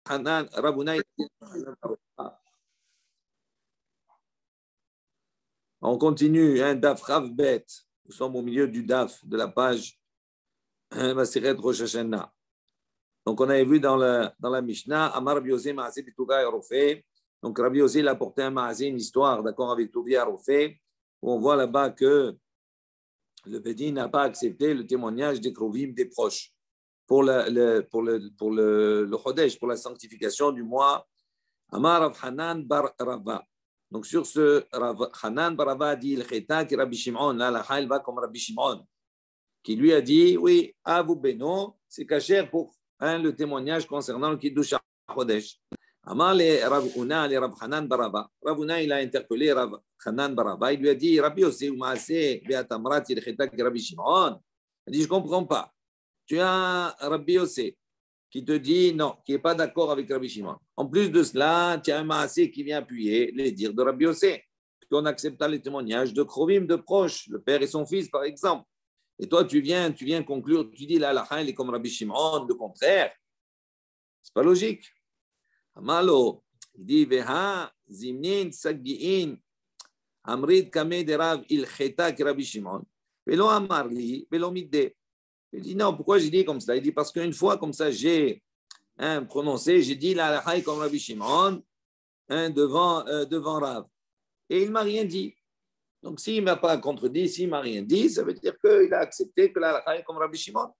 Hanan, Rabouna. On continue, hein, Daf Rav Bet. Nous sommes au milieu du Daf, de la page Maseret Rosh Hashanah. Donc, on avait vu dans la Mishnah, Amar Rabbi Yosef Maaseh Bitouga Yarofé. Donc, Rabbi Yosef il a apporté un Maaseh, une histoire, d'accord, avec Touga Yarofé, où on voit là-bas que le Bédin n'a pas accepté le témoignage des Krovim, des proches, pour le Chodesh, pour la sanctification du mois. Amar Rav Hanan Bar Rava. Donc, sur ce, Hanan Bar Rava dit le Cheta qui Rabbi Shimon, là, la Haïl va comme Rabbi Shimon, qui lui a dit, oui, Avu Beno, c'est caché pour le témoignage concernant le Kiddush HaChodesh. Amar le Rav Una, le Rav Hanan Bar Rava. Rav Una, il a interpellé Rav Hanan Bar Rava. Il lui a dit, Rabbi Yosef ou Maaseh Be'atamrat, il Cheta qui Rabbi Shimon. Il dit, je ne comprends pas. Tu as Rabbi Yosef qui te dit non, qui n'est pas d'accord avec Rabbi Shimon. En plus de cela, tu as un Maaseh qui vient appuyer les dires de Rabbi Yosef, qu'on accepta les témoignages de Krovim, de proches, le père et son fils, par exemple. Et toi, tu viens conclure, tu dis la halakha, elle est comme Rabbi Shimon, le contraire. Ce n'est pas logique. Amalo, il dit Veha, Zimnin, Sagiin, Amrid, Kameh, Derav, Il Cheta, qui Rabbi Shimon. Velo Amarli, Velo Midde. Il dit non, pourquoi j'ai dit comme ça? Il dit parce qu'une fois, comme ça, j'ai prononcé, j'ai dit la halakha comme Rabbi Shimon devant Rav. Et il ne m'a rien dit. Donc, s'il ne m'a pas contredit, s'il ne m'a rien dit, ça veut dire qu'il a accepté que la halakha est comme Rabbi Shimon.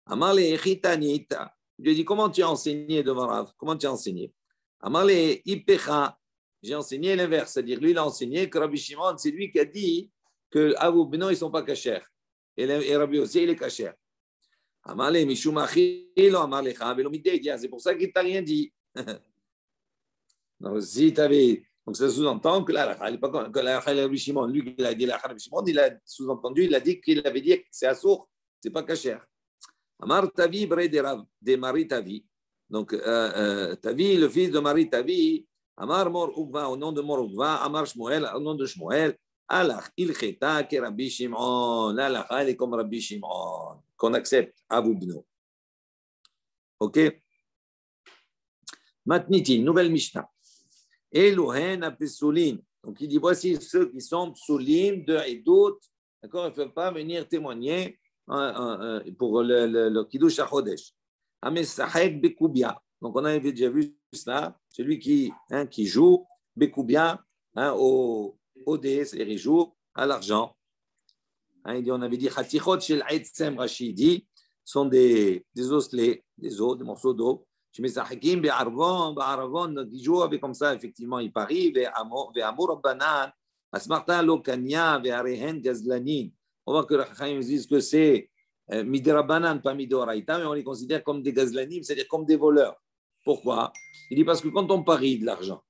Amar le Echitanita. Je lui ai dit, comment tu as enseigné devant Rav? Comment tu as enseigné? Amar le Ipecha. J'ai enseigné l'inverse, c'est-à-dire lui, il a enseigné que Rabbi Shimon, c'est lui qui a dit que Avu Beno, ils ne sont pas cachers. Et Rabbi aussi, il est caché. Amale, Mishum Achilo, Amale, Chavelo Midé. C'est pour ça qu'il ne t'a rien dit. Donc, si tu avais. Donc, ça sous-entend que la Rabbi Shimon, lui, il a dit la Rabbi Shimon, il a sous-entendu, il a dit qu'il avait dit que c'est assourd, ce n'est pas caché. Amar Tavi, Bre de Marie Tavi. Donc, Tavi, le fils de Marie Tavi, Amar Mor Ugva, au nom de Mor Ugva, Amar Shmuel, au nom de Shmuel. Alors, il cheta que Rabbi Shimon, là, elle est comme Rabbi Shimon, qu'on accepte, Avu Beno. Ok? Matnitin, nouvelle Mishnah. Elohen apesulim. Donc, il dit voici ceux qui sont psulim de Edout, d'accord, ils ne peuvent pas venir témoigner pour le Kiddush HaChodesh. Amesahek Bekubia. Donc, on avait déjà vu cela, celui qui joue Bekubia au dé, c'est-à-dire il joue à l'argent. On avait dit Khatichot shel Eitzem Rashidi sont des osselets, des os, des morceaux d'eau. Je mets Sahakim, Be'arvon, qui joue avec comme ça, effectivement, il parie, Ve'amur Banan, Asmarta Lokania, Ve'arehen Gazlanin. On voit que les Chachamim disent que c'est Midrabanan, pas Midoraita, mais on les considère comme des Gazlanim, c'est-à-dire comme des voleurs. Pourquoi? Il dit parce que quand on parie de l'argent,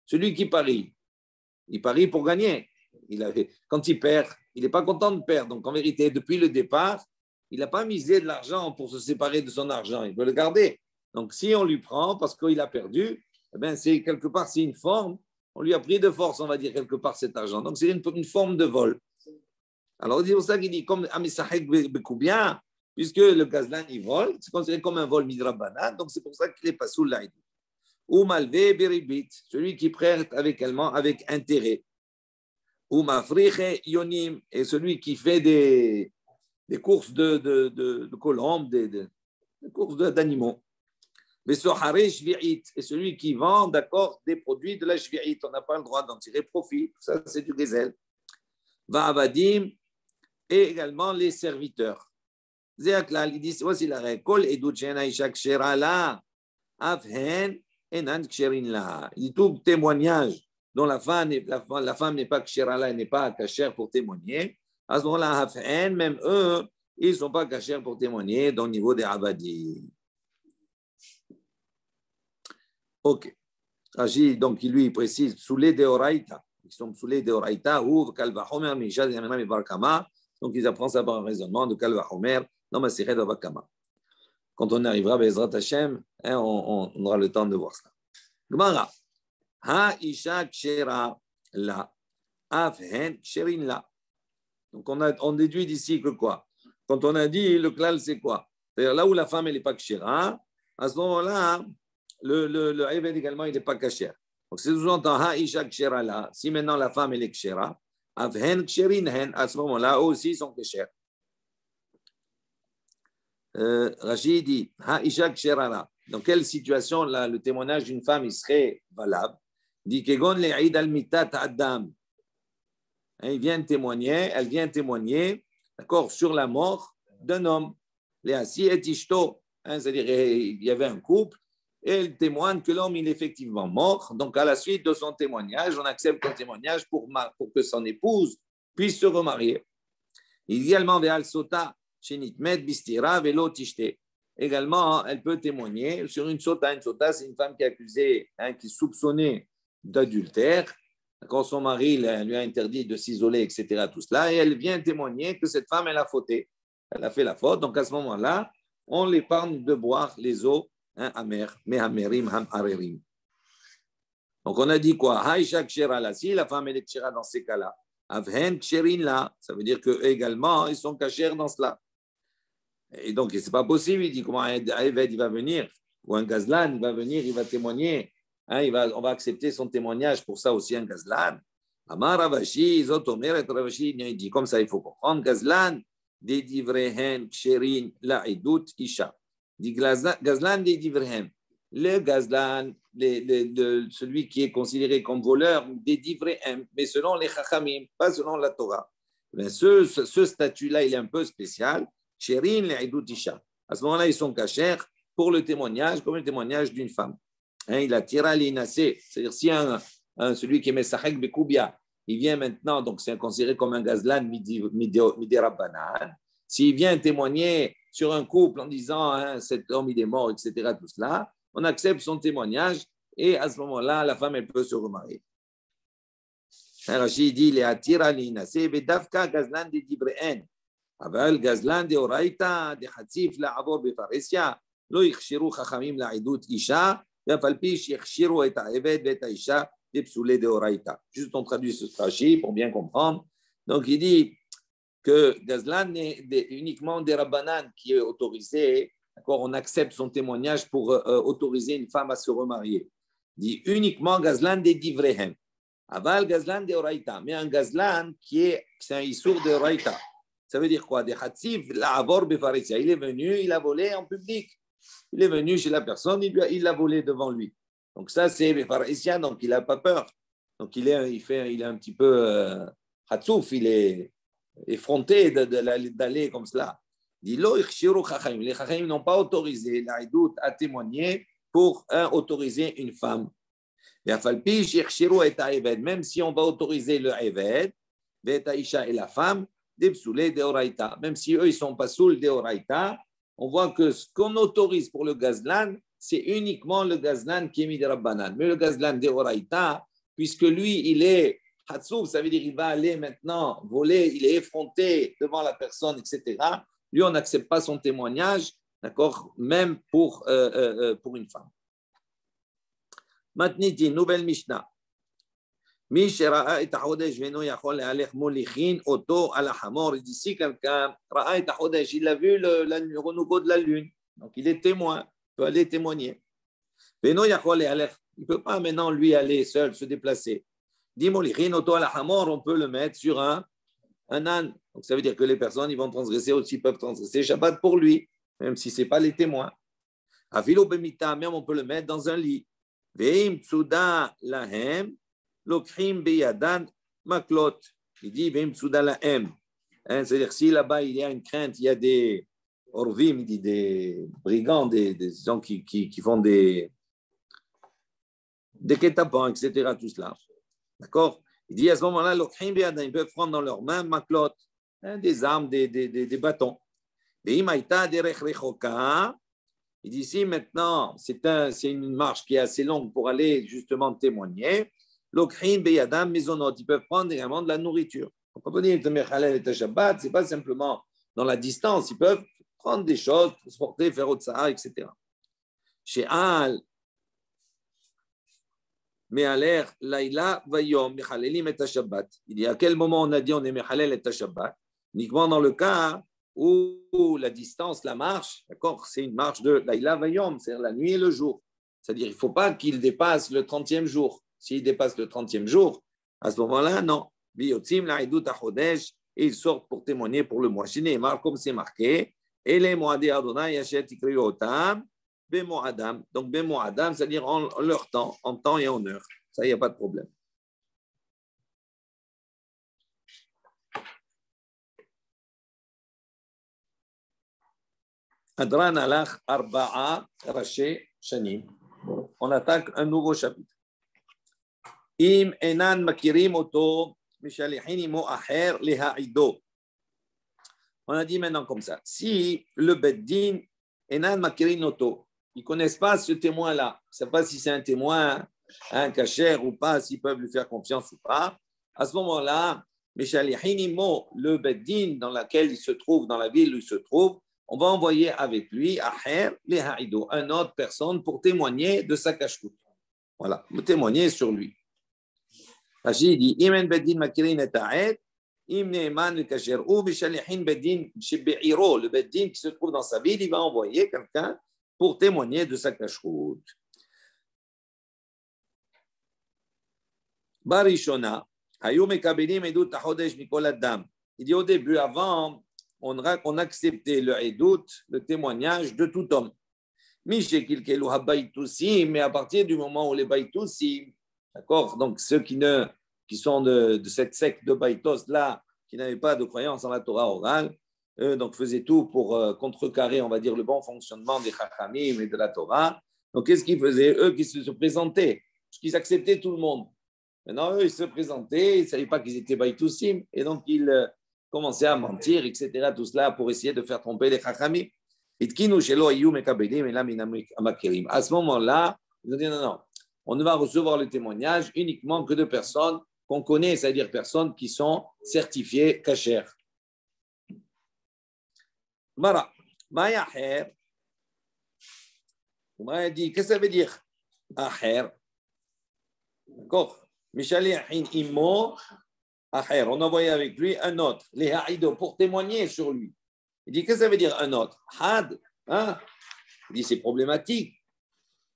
celui qui parie, il parie pour gagner. Quand il perd, il n'est pas content de perdre. Donc, en vérité, depuis le départ, il n'a pas misé de l'argent pour se séparer de son argent. Il veut le garder. Donc, si on lui prend parce qu'il a perdu, eh bien, c'est quelque part, c'est une forme. On lui a pris de force, on va dire, quelque part, cet argent. Donc, c'est une forme de vol. Alors, c'est pour ça qu'il dit, comme Amisahek Bekoubia, puisque le gazlan, il vole, c'est considéré comme un vol midrabanan. Donc, c'est pour ça qu'il n'est pas sous l'aide. Ou malvé beribit, celui qui prête avec intérêt. Ou mafriche yonim, et celui qui fait des courses de colombes, des courses d'animaux. Mais sohare shvi'it, et celui qui vend, d'accord, des produits de la shvi'it, on n'a pas le droit d'en tirer profit, ça c'est du gazelle. Va'avadim, et également les serviteurs. Zéaklal, il dit, voici la règle, kol edut shena ishak sherala, afhen, il dit tout témoignage dont la femme n'est pas kshera, n'est pas cachère pour témoigner. À ce moment-là, même eux, ils ne sont pas cachères pour témoigner dans le niveau des abadis. Ok. Rashi, donc, lui, précise, soulé de oraita. Ils sont soulés de oraita, ou kalvahomer, mishad, yamana, barkama. Donc, ils apprennent ça par un raisonnement de kalvahomer dans ma série de bakama. Quand on arrivera à Bezrat Hashem, on aura le temps de voir ça. Gemara. Ha isha kshera la. Afhen ksherin la. Donc, on déduit d'ici que quoi? Quand on a dit le klal, c'est quoi? C'est-à-dire là où la femme, elle n'est pas kshera, à ce moment-là, le Eved également, il n'est pas kasher. Donc, c'est sous-entend Haïcha Kshera là. Si maintenant la femme elle est Kshera, Avhen Ksherin Hen, à ce moment-là, eux aussi ils sont kasher. Rachid dit Haïcha Kshera là. Dans quelle situation là, le témoignage d'une femme il serait valable? Il dit Kegon le'id al mitat adam. Elle vient témoigner, d'accord, sur la mort d'un homme. Léasi et Ishto. C'est-à-dire il y avait un couple. Et elle témoigne que l'homme il est effectivement mort. Donc, à la suite de son témoignage, on accepte son témoignage pour que son épouse puisse se remarier. Également, Ve'al Sota, Shenitmet, Bistira, Velo Tishte. Également, elle peut témoigner sur une sota. Une sota, c'est une femme qui est accusée, qui est soupçonnée d'adultère. Quand son mari lui a interdit de s'isoler, etc., tout cela, et elle vient témoigner que cette femme, elle a fauté. Elle a fait la faute. Donc, à ce moment-là, on l'épargne de boire les eaux amères, mehamerim, hamarerim. Donc, on a dit quoi? Haïcha kshera là, si la femme est kshera dans ces cas-là. Avhen ksherin là, ça veut dire qu'eux également, ils sont kashers dans cela. Et donc, ce n'est pas possible. Il dit comment un Eved, il va venir, ou un Gazlan, il va venir, il va témoigner. On va accepter son témoignage pour ça aussi, un Gazlan. Amar Ravashi, Zotomer et Ravashi, il dit comme ça, il faut comprendre. Gazlan, des divrehen, ksherin, la idut, isha. Dit Gazlan, des divrehen. Le Gazlan, celui qui est considéré comme voleur, des divrehem, mais selon les Chachamim, pas selon la Torah. Mais ce statut-là, il est un peu spécial. Ksherin, la idut, isha. À ce moment-là, ils sont cachers pour le témoignage, comme le témoignage d'une femme. Il a tiré l'inacé, c'est-à-dire si celui qui est Mesachek Bekoubia, il vient maintenant, donc c'est considéré comme un Gazlan midi Rabbanan. S'il vient témoigner sur un couple en disant cet homme il est mort, etc., tout cela, on accepte son témoignage et à ce moment-là, la femme elle peut se remarier. Rachid dit il est attiré l'inacé, Bedavka Gazlan de Dibreen. אבל גזלן דאורייתא דחציף לעבור בפרהסיה לא יכשירו חכמים לעדות אישה ואף על פי שיכשירו את העבד ואת האישה דפסולי דאורייתא. Juste on traduit ce Rashi pour bien comprendre. Donc il dit que Gazlan est uniquement des Rabbanan qui est autorisé, d'accord, on accepte son témoignage pour autoriser une femme à se remarier. Il dit uniquement Gazlan des Divrehem. Aval Gazlan d'Oraïta, mais un Gazlan c'est un Issour d'Oraïta. Ça veut dire quoi? Des Hatzif, l'Avor Befaresia. Il est venu, il a volé en public. Il est venu chez la personne, il l'a volé devant lui. Donc ça, c'est Befaresia, donc il n'a pas peur. Donc il est un petit peu Hatzouf, il est effronté d'aller comme cela. Les Chachamim n'ont pas autorisé l'Aïdout à témoigner pour autoriser une femme. Même si on va autoriser le Eved, et la femme, même si eux, ils ne sont pas sous le Deoraita, on voit que ce qu'on autorise pour le Gazlan, c'est uniquement le Gazlan qui est mis de Rabbanan. Mais le Gazlan Deoraita, puisque lui, il est Hatsouf, ça veut dire qu'il va aller maintenant voler, il est effronté devant la personne, etc. Lui, on n'accepte pas son témoignage, d'accord, même pour une femme. Maintenant, nouvelle Mishnah. D'ici quelqu'un il a vu le renouveau de la lune, donc il est témoin, il peut aller témoigner. Il ne peut pas maintenant lui aller seul, se déplacer. On peut le mettre sur un âne. Donc ça veut dire que les personnes ils vont transgresser aussi, peuvent transgresser Shabbat pour lui, même si ce n'est pas les témoins. Même on peut le mettre dans un lit. Lokrim beyadan maklot. Il dit vim souda la m. C'est-à-dire si là-bas il y a une crainte, il y a des orvim, il dit des brigands, des gens qui font des guet-apens, etc. Tout cela. D'accord? Il dit à ce moment-là, lokrim beyadan, ils peuvent prendre dans leurs mains maklot, des armes, des bâtons. Veimaita derech rechoka. Il dit ici maintenant, c'est une marche qui est assez longue pour aller justement témoigner. L'okhin beyadam mizonot, ils peuvent prendre également de la nourriture. Quand on dit le Shabbat, ce n'est pas simplement dans la distance, ils peuvent prendre des choses, transporter, faire autre ça, etc. Chez Al, mais à l'air, Laïla, Vayom, Mechalelim et Shabbat. Il dit à quel moment on a dit on est Mechalel et Shabbat? Uniquement dans le cas où la distance, la marche, d'accord, c'est une marche de Laïla, Vayom, c'est-à-dire la nuit et le jour. C'est-à-dire, il ne faut pas qu'il dépasse le 30e jour. S'il dépasse le 30e jour, à ce moment-là, non. Biyotzim la'idut hachodesh, et ils sortent pour témoigner pour le mois. Shineemar, comme c'est marqué, et les moadé Adonai yashet ikriyu otam, bemoadam. Donc, bemoadam, c'est-à-dire en leur temps, en temps et en heure. Ça, il n'y a pas de problème. Adran alach arba'a raché shanim. On attaque un nouveau chapitre. Im enan makirim oto mishalihin imo aher leha'ido. On a dit maintenant comme ça. Si le beddin enan makirin oto, ils ne connaissent pas ce témoin-là, ils ne savent pas si c'est un témoin, un cachère ou pas, s'ils peuvent lui faire confiance ou pas, à ce moment-là, mishalihin imo, le beddin dans laquelle il se trouve, dans la ville où il se trouve, on va envoyer avec lui aher leha'ido, une autre personne pour témoigner de sa cache-coute. Voilà, témoigner sur lui. Rachid dit Imen bedin makirin et ta'ed, im ne'eman le kasher ou bishalihin bedin shebe'iro, le bedin qui se trouve dans sa ville, il va envoyer quelqu'un pour témoigner de sa cache-route. Barishona, hayu mekabelim edut hachodesh mikol adam. Il dit au début, avant, on acceptait le edut, le témoignage de tout homme. Mais à partir du moment où les baïtoussim, d'accord, donc ceux qui sont de cette secte de baïtos là, qui n'avaient pas de croyance en la Torah orale, eux donc faisaient tout pour contrecarrer, on va dire, le bon fonctionnement des chachamim et de la Torah. Donc qu'est-ce qu'ils faisaient? Eux qui se présentaient, parce qu'ils acceptaient tout le monde. Maintenant, eux, ils se présentaient, ils ne savaient pas qu'ils étaient baïtoussim, et donc ils commençaient à mentir, etc., tout cela pour essayer de faire tromper les chachamim. À ce moment-là, ils ont dit non, on ne va recevoir le témoignage uniquement que de personnes qu'on connaît, c'est-à-dire personnes qui sont certifiées cachères. Voilà. Ma'yaher. On dit, qu'est-ce que ça veut dire? Aher. D'accord. Mishalihin immo. Aher. On a envoyé avec lui un autre, les ha'ido, pour témoigner sur lui. Il dit, qu'est-ce que ça veut dire un autre? Had, hein? Il dit, c'est problématique.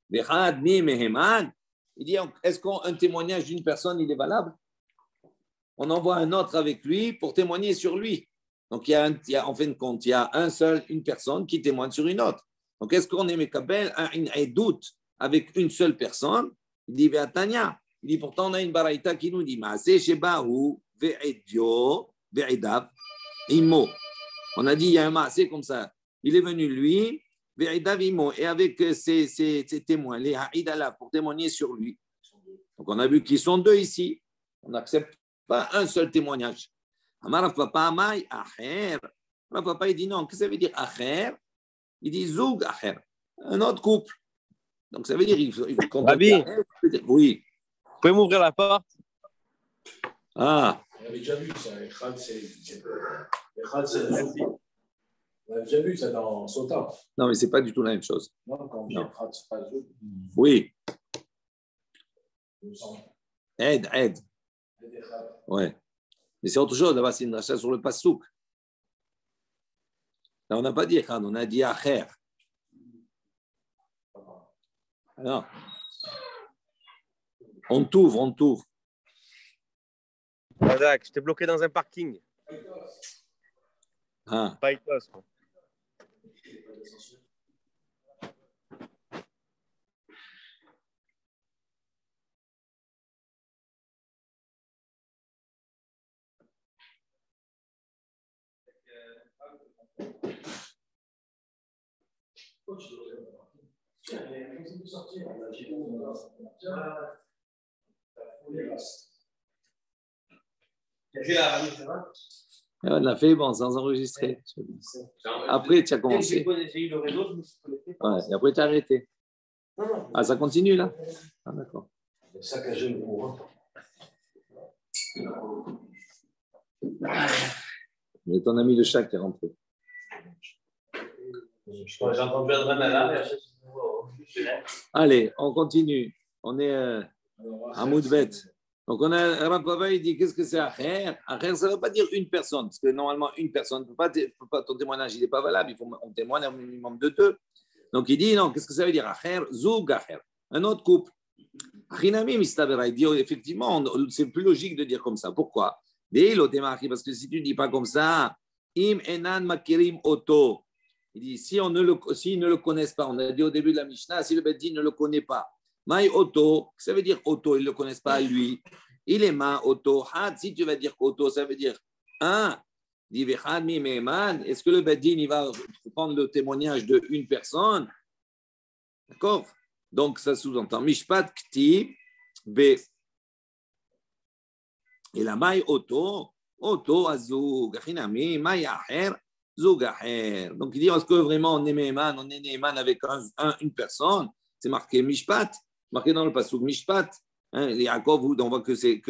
Les had, ni meheman. Il dit, est-ce qu'un témoignage d'une personne, il est valable? On envoie un autre avec lui pour témoigner sur lui. Donc, en fin de compte, il y a une personne qui témoigne sur une autre. Donc, est-ce qu'on est mekabel un doute avec une seule personne? Il dit, Ve'atanya. Il dit, pourtant, on a une baraïta qui nous dit, Ma'aseh shebahu ve'edio ve'edav immo. On a dit, il y a un maasé comme ça. Il est venu, lui, et avec ses témoins, les haïdala, pour témoigner sur lui. Donc, on a vu qu'ils sont deux ici. On n'accepte pas un seul témoignage. Amar papa amay aher. Papa, il dit non. Qu'est-ce que ça veut dire aher? Il dit zoug aher. Un autre couple. Donc, ça veut dire, quand on dit aher, oui. Vous pouvez m'ouvrir la porte? Ah. On avait déjà vu ça. Echad, c'est on avait déjà vu ça dans Sota. Non, mais ce n'est pas du tout la même chose. Non, quand on dit Echad, c'est pas Zouk. Oui. Aide. Ouais. Mais c'est autre chose. Là-bas, c'est une rachat sur le pasouk. Là, on n'a pas dit Echad, on a dit Acher. Alors, on t'ouvre. Razak, j'étais bloqué dans un parking. Ah. Païtos. On a fait bon, sans enregistrer. Après, tu as commencé. Ouais, et après, tu as arrêté. Ah, ça continue là? Ah, d'accord. Saccagé le courant. Mais ton ami le chat qui est rentré. J'ai entendu Adrenalin. Allez, on continue. On est à Moudbet. Donc, on a Rav Papa, il dit qu'est-ce que c'est Acher? Acher, ça ne veut pas dire une personne, parce que normalement, une personne ne peut pas, ton témoignage n'est pas valable, on témoigne un minimum de deux. Donc, il dit non, qu'est-ce que ça veut dire Acher? Zoug Acher. un autre couple. Rinami Mistavera, il dit effectivement, c'est plus logique de dire comme ça. Pourquoi? Parce que si tu ne dis pas comme ça, Im enan makirim oto. Il dit s'ils ne le connaissent pas, on a dit au début de la Mishnah, si le Beddin ne le connaît pas, Maï oto, ça veut dire oto, ils ne le connaissent pas lui. Il est ma oto. Had, si tu vas dire oto, ça veut dire un. Est-ce que le Beddin il va prendre le témoignage d'une personne? D'accord? Donc, ça sous-entend Mishpat Kti B. Et la maille auto azug, Chinami, maille aher, zug aher. Donc, il dit est-ce que vraiment on est Neman avec une personne? C'est marqué Mishpat, marqué dans le pasuk Mishpat. Yaakov, on voit que c'est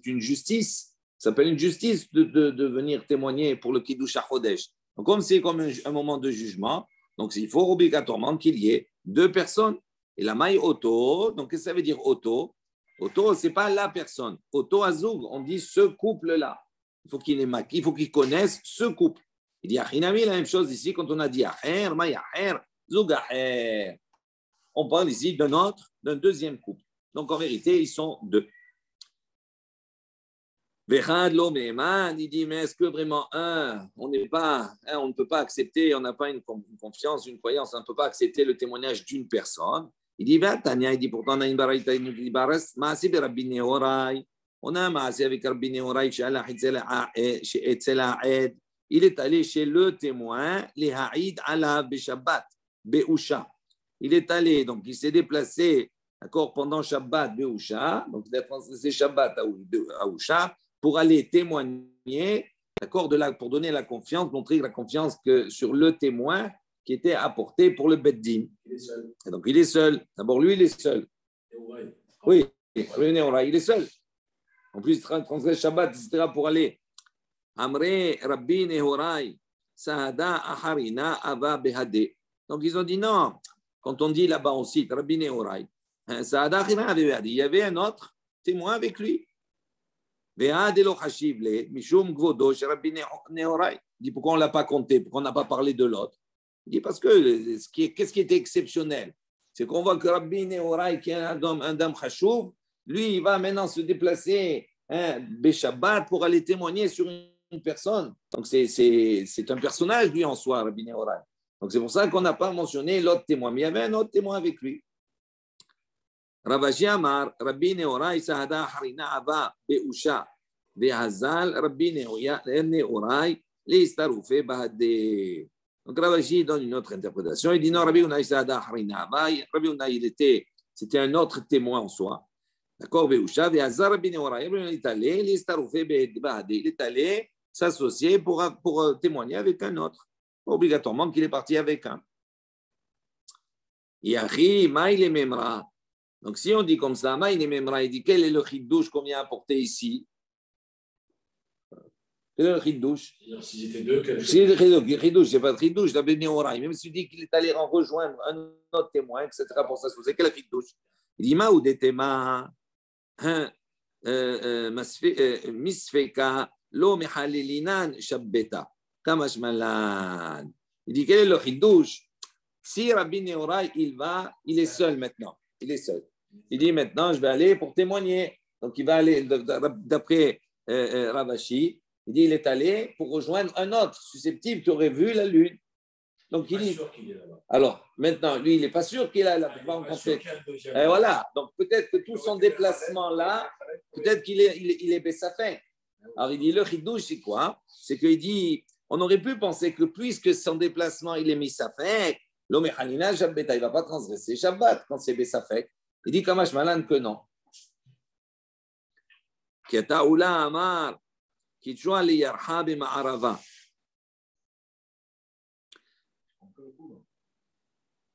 une justice. Ça s'appelle une justice de venir témoigner pour le Kiddush HaChodesh. Donc, comme c'est comme un moment de jugement, donc il faut obligatoirement qu'il y ait deux personnes. Et la maille auto, donc qu'est-ce que ça veut dire auto? Auto, ce n'est pas la personne. Auto azug, on dit ce couple-là. Il faut qu'il connaisse ce couple. Il dit Achinami, la même chose ici quand on a dit Aher, maille Aher, zug Aher. On parle ici d'un deuxième couple. Donc en vérité, ils sont deux. Vechad lo me'eman, il dit, mais est-ce que vraiment on ne peut pas accepter, on n'a pas une confiance, une croyance, on ne peut pas accepter le témoignage d'une personne. Il dit, Tania, il dit, pourtant, on a une baraïta, on a un maasé avec Rabbi Nehorai, il est allé chez le témoin, les haïd ala beshabbat, beusha. Il est allé, donc il s'est déplacé, d'accord, pendant Shabbat, beusha, donc il a transgressé Shabbat à Usha, pour aller témoigner, d'accord, pour donner la confiance, montrer la confiance sur le témoin qui était apporté pour le Beddin. Et donc, il est seul. D'abord, lui, il est seul. Oui, il est seul. En plus, il transgresse Shabbat, etc. pour aller. Amre Rabbi Nehorai, Sahada Aharina Ava Behade. Donc, ils ont dit non. Quand on dit là-bas, on cite Rabbi Nehorai, Sahada Aharina Ava Behade. Il y avait un autre témoin avec lui. Il dit pourquoi on ne l'a pas compté, pourquoi on n'a pas parlé de l'autre. Il dit parce que qu'est-ce qui était exceptionnel, c'est qu'on voit que Rabbi Nehorai, qui est un dame chachouv, lui, il va maintenant se déplacer Beshabbat pour aller témoigner sur une personne. Donc c'est un personnage, lui, en soi, Rabbi Nehorai. Donc c'est pour ça qu'on n'a pas mentionné l'autre témoin, mais il y avait un autre témoin avec lui. Ravashi Amar, Rabbi Nehorai, Sahada Harina Ava, Beusha, Behazal, Rabbi Nehorai, les Staroufé Bahade. Donc Ravashi donne une autre interprétation. Il dit non, Rabbi Unai Sahada Harina Ava, Rabbi Unai, c'était un autre témoin en soi. D'accord, Beusha, Behazal, Rabbi Nehorai, Rabbi Unai est allé, les Staroufé Bahade. Il est allé s'associer pour témoigner avec un autre. Obligatoirement qu'il est parti avec un. Yahi, Maïle Memra. Donc, si on dit comme ça, il dit quel est le chidouche qu'on vient apporter ici? Quel est le chidouche? S'ils étaient deux, quel est le chidouche? C'est pas le chidouche d'Abed Nehorai. Même si tu dis qu'il est allé en rejoindre un autre témoin, etc., pour s'associer, quel est le chidouche? Il dit, ou des témoins, misfeka, lo mechalilinan shabbeta, kamashmalan. Il dit, quel est le chidouche? Si Rabbi Nehorai, il est seul maintenant. Il est seul. Il dit maintenant, je vais aller pour témoigner. Donc, il va aller, d'après Ravashi, il dit, il est allé pour rejoindre un autre susceptible qui aurait vu la lune. Donc, il dit, alors, maintenant, lui, il n'est pas sûr qu'il a là, pour rencontrer. Et voilà. Donc, peut-être que tout son déplacement là, peut-être qu'il est Bessafek. Alors, il dit, le chidouche, c'est quoi? C'est qu'il dit, on aurait pu penser que puisque son déplacement, il est Missafek, l'homme Hanina, Shabbeta, il ne va pas transgresser Shabbat quand c'est Bessafek. Il dit Kamash Malan que non. Ketaoula Amar, Kichua li Yarha b'Ma'arava.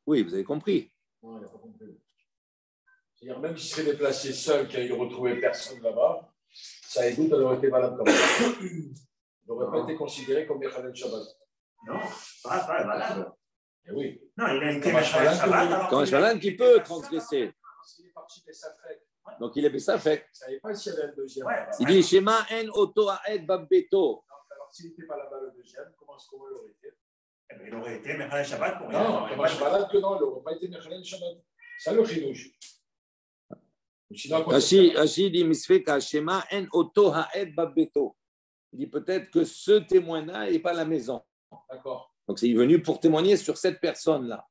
Oui, vous avez compris. Non, il n'a pas compris. C'est-à-dire, même s'il s'est déplacé seul, qu'il ne retrouvait personne là-bas, ça et doute, elle aurait été valable comme ça. Il n'aurait pas été considéré comme Mechalel Shabbat. Non, pas valable. Eh oui. Non, il a été Mechalel Shabbat. Kamash Malan qui peut transgresser. S'il est parti Bessafek. Donc il est Bessafek. Il ne savait pas s'il y avait un deuxième. Ouais. Il dit Shema en auto aed babbeto. Alors s'il n'était pas là-bas le deuxième, comment il aurait été? Il aurait été Mechalel Shabbat pour rien. Non, Kamash Malan que non, il n'aurait pas été Mechalel Shabbat. Ça le chidouche. Sinon, quoi, Rashi dit Misfek Hashema en oto ha'ed babbeto. Il dit peut-être que ce témoin-là n'est pas à la maison. D'accord. Donc, il est venu pour témoigner sur cette personne-là.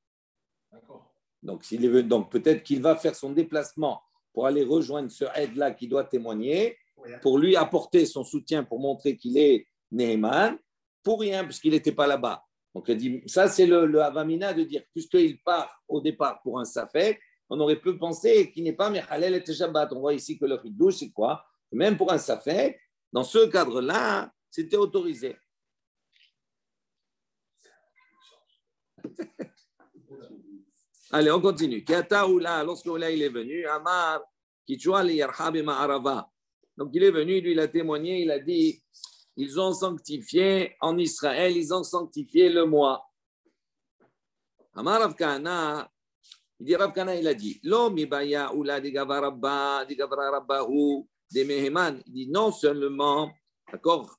D'accord. Donc, donc peut-être qu'il va faire son déplacement pour aller rejoindre ce aide-là qui doit témoigner, pour lui apporter son soutien, pour montrer qu'il est Neheman, pour rien, puisqu'il n'était pas là-bas. Donc, il dit, ça, c'est le Havamina de dire, puisqu'il part au départ pour un Safek, on aurait pu penser qu'il n'est pas Mechalel et Shabbat. On voit ici que le Hidouche, c'est quoi? Même pour un Safek, dans ce cadre-là, c'était autorisé. Allez, on continue. Lorsque Oula il est venu, Amar, donc il est venu, lui il a témoigné, il a dit, ils ont sanctifié en Israël, ils ont sanctifié le mois. Amar Rav Kahana, il dit Rav Kahana, il a dit, Lo mibaya Oula digavra rabbahu de Meheman. Il dit non seulement, d'accord,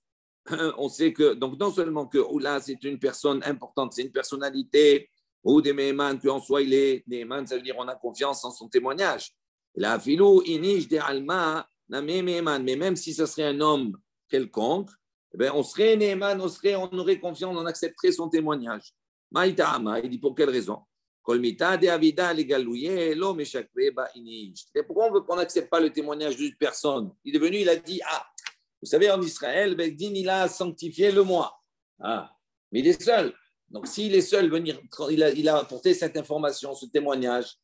on sait que, donc non seulement que Oula c'est une personne importante, c'est une personnalité, ou des Meheman, qu'en soit il est Neheman, ça veut dire on a confiance en son témoignage. La filou inish de alma na Meheman, mais même si ce serait un homme quelconque, eh bien, on serait Neheman, on aurait confiance, on accepterait son témoignage. Maïta'ama, il dit pour quelle raison? Kolmita de avida legalouye lo meshakre ba inish. Et pourquoi on veut qu'on n'accepte pas le témoignage d'une personne? Il est venu, il a dit, vous savez, en Israël, Bezdin, il a sanctifié le mois. Mais il est seul. Donc, s'il est seul, il a apporté cette information, ce témoignage.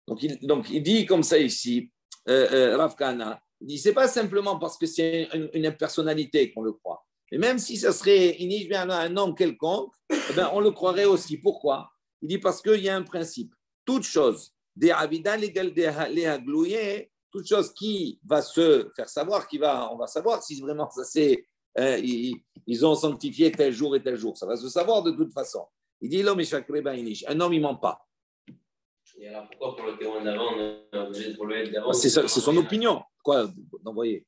Donc, il dit comme ça ici, Rav Kahana, il dit, c'est pas simplement parce que c'est une personnalité qu'on le croit. Mais même si ça serait un homme quelconque, eh bien, on le croirait aussi. Pourquoi? Il dit parce qu'il y a un principe. Toute chose, toute chose qui va se faire savoir, on va savoir si vraiment ça c'est, ils ont sanctifié tel jour et tel jour. Ça va se savoir de toute façon. Il dit l'homme est chakre bainish. Un homme, il ne ment pas. Et alors pourquoi pour le témoin d'avant, on est obligé de relever d'avant? C'est son opinion. Quoi d'envoyer?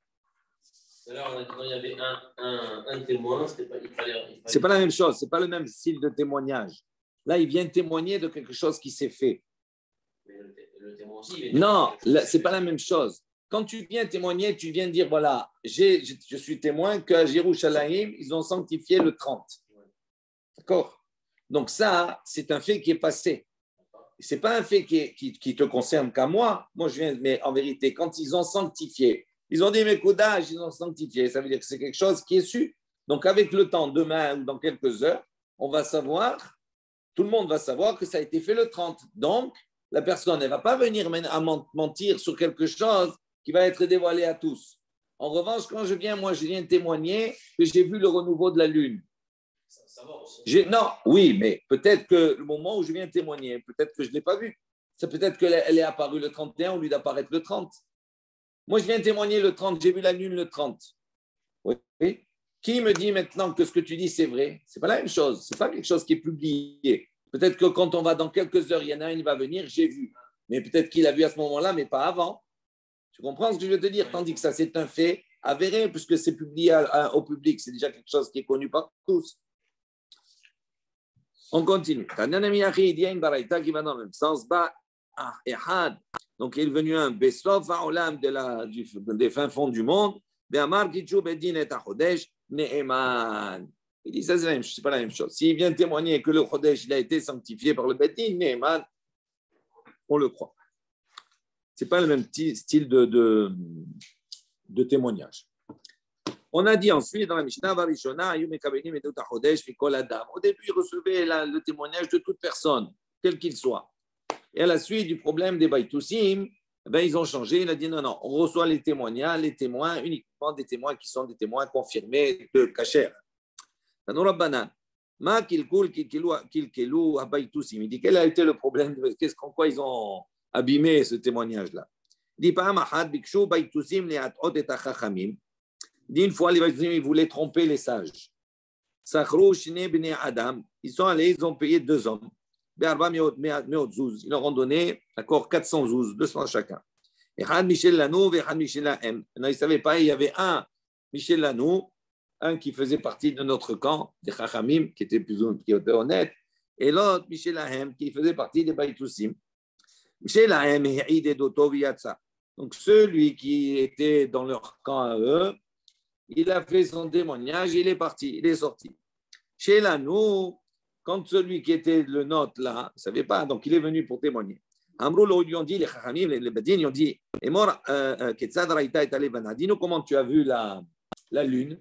Alors, on a dit qu'il y avait un témoin, il fallait... C'est pas la même chose, c'est pas le même style de témoignage. Là, il vient témoigner de quelque chose qui s'est fait. Mais le témoin aussi, non, c'est pas la même chose. Quand tu viens témoigner, tu viens dire voilà, je suis témoin qu'à Jérusalem, ils ont sanctifié le 30. D'accord? Donc, ça, c'est un fait qui est passé. Ce n'est pas un fait qui te concerne qu'à moi. Moi, je viens, mais en vérité, quand ils ont sanctifié, ils ont dit mes coudages, ils ont sanctifié. Ça veut dire que c'est quelque chose qui est su. Donc, avec le temps, demain ou dans quelques heures, on va savoir, tout le monde va savoir que ça a été fait le 30. Donc, la personne, elle ne va pas venir à mentir sur quelque chose qui va être dévoilé à tous. En revanche, quand je viens témoigner que j'ai vu le renouveau de la lune. Non, oui, mais peut-être que le moment où je viens témoigner, peut-être que je ne l'ai pas vu. C'est peut-être qu'elle est apparue le 31 au lieu d'apparaître le 30. Moi, je viens témoigner le 30, j'ai vu la lune le 30. Oui. Qui me dit maintenant que ce que tu dis, c'est vrai? Ce n'est pas la même chose. Ce n'est pas quelque chose qui est publié. Peut-être que quand on va dans quelques heures, il y en a un, il va venir, j'ai vu. Mais peut-être qu'il a vu à ce moment-là, mais pas avant. Tu comprends ce que je veux te dire? Tandis que ça, c'est un fait avéré, puisque c'est publié au public. C'est déjà quelque chose qui est connu par tous. On continue. Il y a une baraïta qui va dans le même sens. Donc, il est venu un Bessof Olam des fins fonds du monde. Il dit ça, c'est pas la même chose. S'il vient témoigner que le Chodesh il a été sanctifié par le Bedin, Neheman, on le croit. C'est pas le même style de témoignage. On a dit ensuite dans la Mishnah, au début, il recevait le témoignage de toute personne, quel qu'il soit. Et à la suite du problème des Baïtoussim, ils ont changé. Il a dit non, on reçoit les témoins uniquement des témoins qui sont des témoins confirmés de Kacher. Il dit quel a été le problème, en quoi ils ont abîmé ce témoignage-là. Il dit une fois, les Baïtoussim, ils voulaient tromper les sages. Ils sont allés, ils ont payé 2 hommes. Ils leur ont donné, d'accord, 400 zouz, 200 chacun. Et Michel Lanou et Michel Lahem. Ils ne savaient pas, il y avait un Michel Lanou, un qui faisait partie de notre camp, des Chachamim, qui était honnête, et l'autre, Michel Lahem, qui faisait partie des Baïtoussim. Donc, celui qui était dans leur camp à eux, il a fait son témoignage, il est parti, il est sorti. Chez là, nous, quand celui qui était le nôtre là, ne savait pas, donc il est venu pour témoigner. Amrou, ils ont dit, les Chachamim, les Badin, ils ont dit, dis-nous comment tu as vu la lune.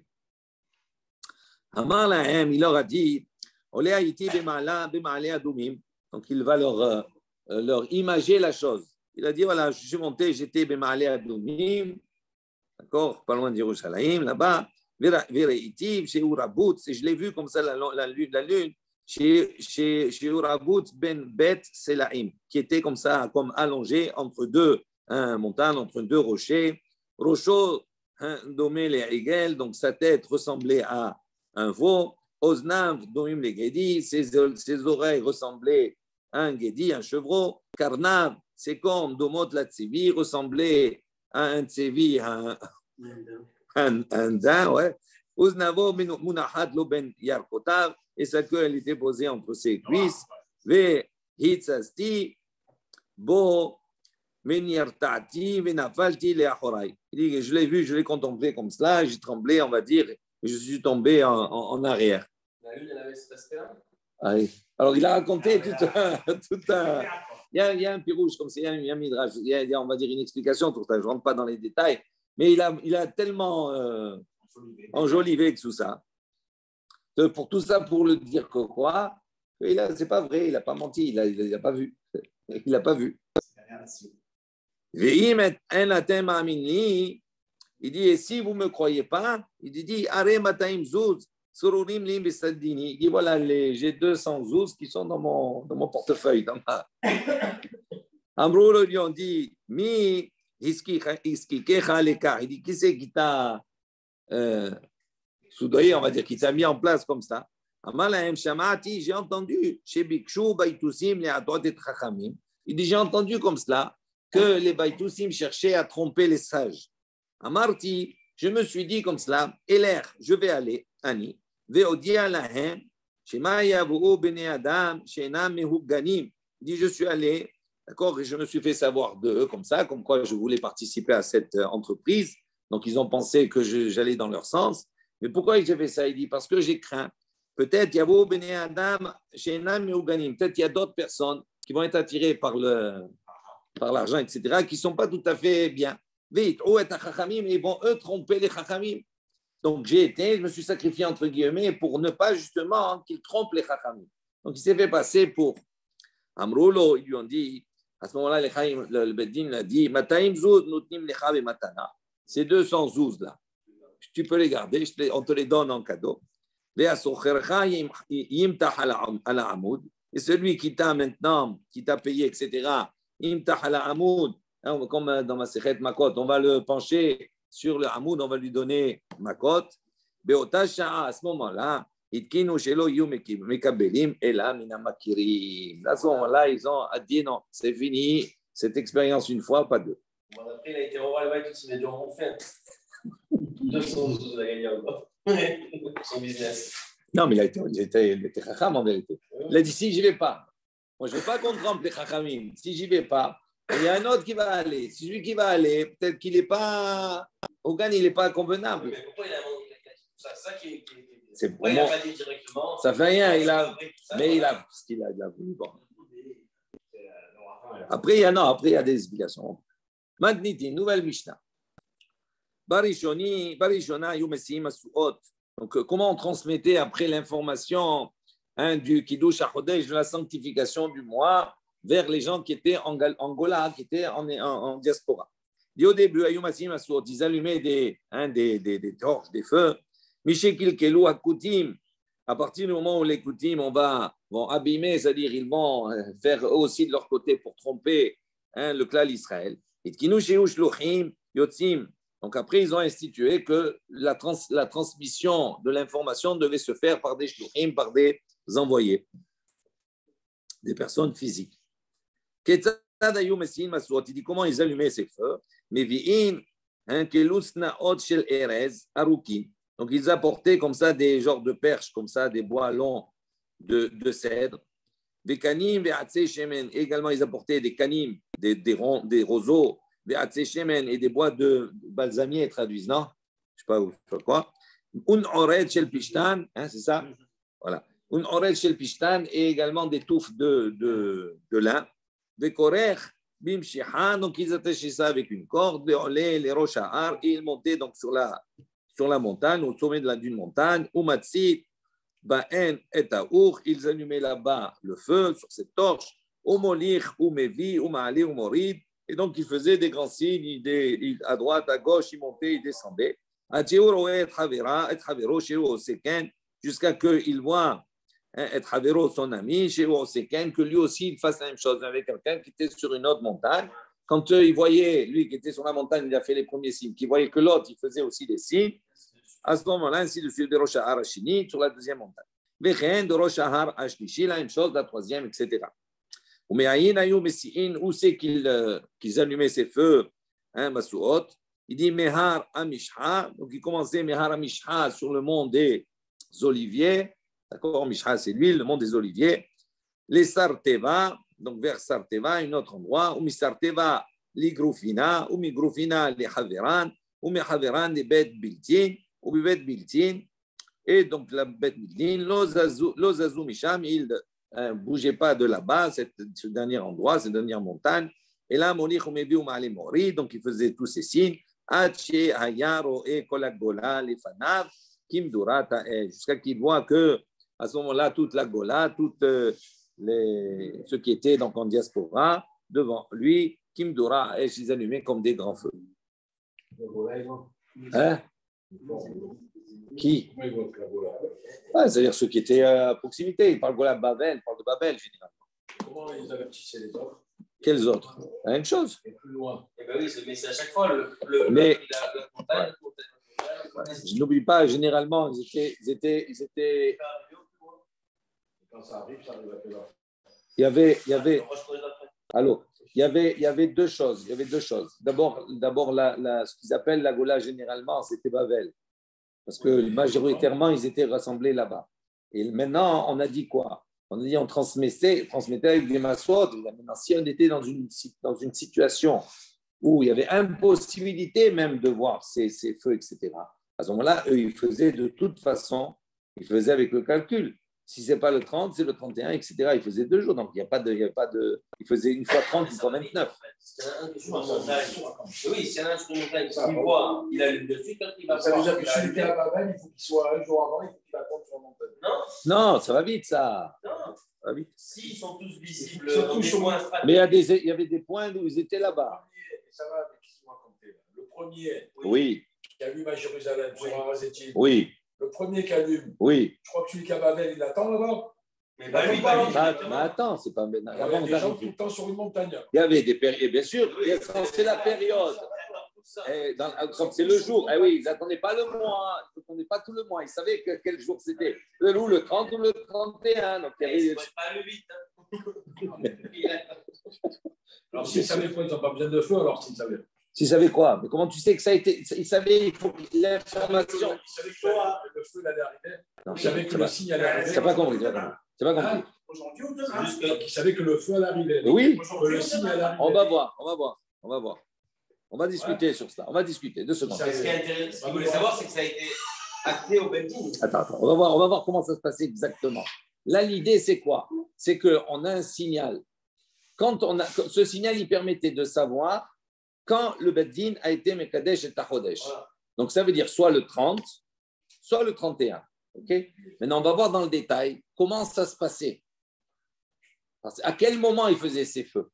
Amar Lahem, il leur a dit, donc il va leur imager la chose. Il a dit, voilà, je suis monté, j'étais Bema'ale Adoumim, d'accord, pas loin de Jérusalem, là-bas, chez Urabout, je l'ai vu comme ça, la lune, chez Urabout ben Bet Selaim, qui était comme ça, comme allongé entre deux montagnes, entre deux rochers. Rocho domé les Rigel, donc sa tête ressemblait à un veau. Oznav domim les Gedi, ses oreilles ressemblaient à un Gedi, un chevreau. Karnav, ses cornes domot la Tsevi, ressemblaient à un Tsevi, un daim, ouais. Uznavo munachat lo ben yarkotav, et sa queue elle était posée entre ses cuisses. Ve hitzasti bo menyartati venafalti leachorai. Il dit, je l'ai vu, je l'ai contemplé comme cela, j'ai tremblé, on va dire, et je suis tombé en arrière. La lune, elle avait cet aspect-là. Alors il a raconté tout un il y a un pirouge comme ça, il y a un midrash, il y a, on va dire une explication, tout ça, je ne rentre pas dans les détails, mais il a tellement enjolivé tout ça. Pour tout ça, pour le dire que quoi, c'est pas vrai, il n'a pas menti, il n'a pas vu. Il n'a pas vu. Il dit, et si vous ne me croyez pas, il dit, il dit, voilà, j'ai 200 zouz qui sont dans mon portefeuille. Amrou lui ont dit, il dit, qui c'est qui t'a soudoyé, on va dire, qui t'a mis en place comme ça. J'ai entendu chez Bikshu, Baïtoussim, les Atot et Chachamim. Il dit, j'ai entendu comme cela que les Baïtoussim cherchaient à tromper les sages. Amarti, je me suis dit comme cela, Eler, je vais aller, Ani, Veodia Lahem, Shema Yavu Bene Adam, Shena Mehu Ganim. Il dit, je suis allé, d'accord, et je me suis fait savoir d'eux comme ça, comme quoi je voulais participer à cette entreprise. Donc, ils ont pensé que j'allais dans leur sens. Mais pourquoi j'ai fait ça? Il dit, parce que j'ai craint. Peut-être, Yavo Bene Adam, Shena Mehu Ganim. Peut-être il y a d'autres personnes qui vont être attirées par l'argent, etc., qui ne sont pas tout à fait bien. Vite, ils vont eux tromper les chachamim. Donc je me suis sacrifié entre guillemets pour ne pas justement qu'ils trompent les chachamim. Donc il s'est fait passer pour Amroulo. Ils lui ont dit, à ce moment-là, le Beddin l'a dit, Mataim zouz nutnim lecha ve matana. Ces 200 zouz là, tu peux les garder, on te les donne en cadeau. Et celui qui t'a maintenant, qui t'a payé, etc., imtah ala amoud, comme dans ma Sechet Makot, on va le pencher sur le Hamoud, on va lui donner Makot. À ce moment-là, à ce moment-là, ils ont dit non, c'est fini, cette expérience une fois, pas deux. Bon, après, il a été roi, le mec, il a dû en faire 200 zouz, il a gagné encore. Son business. Non, mais il était chacham en vérité. Il a dit si j'y vais pas, moi je ne veux pas qu'on trempe les chachamim, si j'y vais pas, il y a un autre qui va aller. Si celui qui va aller, peut-être qu'il n'est pas. Hogan, il n'est pas convenable. Mais pourquoi il a vendu ça qui c'est pourquoi il n'a pas dit directement. Ça fait rien. Il a ce qu'il a voulu. Bon. Après, il y a des explications. Magniti, nouvelle Mishnah. Barishona, Yumesim, Asuot. Donc, comment on transmettait après l'information du Kiddush HaChodesh, de la sanctification du mois, vers les gens qui étaient en Angola, qui étaient en diaspora. Et au début, ils allumaient des torches, des feux. À partir du moment où les Koutim vont abîmer, c'est-à-dire ils vont faire aussi de leur côté pour tromper le clan Israël. Donc après, ils ont institué que la transmission de l'information devait se faire par des shluchim, par des envoyés, des personnes physiques. Il dit comment ils allumaient ces feux. Donc ils apportaient comme ça des genres de perches, comme ça des bois longs de cèdre. Des canim, des shemen. Également, ils apportaient des canim, des roseaux, des shemen et des bois de balsamier, traduisent, non? Je ne sais pas quoi. Un ored shel pishtan, hein, c'est ça? Voilà. Un ored shel pishtan et également des touffes de lin. Des korech, bim shihan, donc ils attachaient ça avec une corde, les roches à et ils montaient donc sur la montagne, au sommet d'une montagne, ou matsit, ba'en et aour, ils allumaient là-bas le feu sur cette torche, ou molich, ou mevi, ou ma'ali, ou morid, et donc ils faisaient des grands signes, à droite, à gauche, ils montaient, ils descendaient. Jusqu'à qu'il voit et Havero, son ami, chez Oseken, que lui aussi il fasse la même chose avec quelqu'un qui était sur une autre montagne. Quand il voyait, lui qui était sur la montagne, il a fait les premiers signes, qu'il voyait que l'autre, il faisait aussi des signes. À ce moment-là, ainsi de suite, de Rosh Hahar Hashini, sur la deuxième montagne. Vechen, de Rosh Hahar Hashlishi, la même chose, la troisième, etc. Où c'est qu'ils allumaient ces feux, Masuot. Il dit Mehar Amishha, donc il commençait Mehar Amishha sur le mont des Oliviers. D'accord, Mishha c'est l'huile, le mont des Oliviers. Les Sarteva, donc vers Sarteva, un autre endroit. Ou Sarteva, les Groufina, ou Groufina, les Haveran, ou Haveran, les Bet Biltin, ou Bet Biltin. Et donc la Bet Biltin, l'Ozazu Misham, il ne bougeait pas de là-bas, ce dernier endroit, cette dernière montagne. Et là, Molich ou Mebi ou Ma'ali Mori, donc il faisait tous ces signes. Jusqu'à qu'il voit que à ce moment-là, toute la Gola, ceux qui étaient donc en diaspora, devant lui, Kimdura, et ils allumaient comme des grands feux. Hein? Qui? C'est-à-dire ceux qui étaient à proximité. Ils parlent de Babel, ils parlent de Babel généralement. Comment ils avertissaient les autres? Quels autres? La même chose. Et plus loin. Eh ben oui, mais c'est à chaque fois mais la montagne. Je n'oublie pas, généralement, ils étaient. Quand ça arrive à quelle heure? Il y avait deux choses. D'abord, ce qu'ils appellent la Gola généralement, c'était Babel. Parce que majoritairement, ils étaient rassemblés là-bas. Et maintenant, on a dit quoi? On a dit on transmettait avec des massotes. Maintenant, si on était dans une situation où il y avait impossibilité même de voir ces feux, etc., à ce moment-là, eux, ils faisaient de toute façon, ils faisaient avec le calcul. Si ce n'est pas le 30, c'est le 31, etc. Ils faisaient 2 jours, donc il n'y a pas de. Ils faisaient une fois 30, une fois 29. C'est un qui est sur la montagne. Oui, c'est un sur la montagne. S'il voit, il allume dessus, quand il va ça voir. veut dire que celui qui est à Babel, il faut qu'il soit un jour avant, il faut qu'il attende sur la montagne. Non, ça va vite, ça. Non. Ça va vite. S'ils sont tous visibles, mais il y avait des points où ils étaient là-bas. Ça va avec ce qu'on racontait. Le premier, oui, qui allume à Jérusalem, sur Arazetim. Oui. Le premier qui allume, oui. Je crois que celui qui est à Babel, il attend là-bas. Mais attends, c'est pas. Il y avait des gens tout le temps sur une montagne. Il y avait des périodes, bien sûr, c'est la période. Comme c'est le jour, oui, ils n'attendaient pas le mois, ils n'attendaient pas tout le mois, ils savaient quel jour c'était. Le 30 ou le 31. Donc, il y avait... pas le 8. Alors, s'ils savaient quoi, ils n'ont pas besoin de feu, alors s'ils savaient. S'ils savaient quoi? Mais comment tu sais que ça a été. Ils savaient, il faut l'information. Ils savaient que le feu allait arriver. Ils savaient que le signe allait arriver. Tu n'as pas compris. Aujourd'hui ou demain? Ils savaient que le feu allait arriver. Oui. Que le signe allait arriver. On va voir. On va discuter sur ça. On va discuter. 2 secondes. Ce qui est intéressant, ce que vous voulez savoir, c'est que ça a été acté au Belgique. Attends. On va voir comment ça se passait exactement. Là, l'idée, c'est quoi? C'est qu'on a un signal. Ce signal, il permettait de savoir quand le Beddin a été Mekadesh et Tachodesh. Voilà. Donc, ça veut dire soit le 30, soit le 31. Okay? Maintenant, on va voir dans le détail comment ça se passait. À quel moment il faisait ces feux?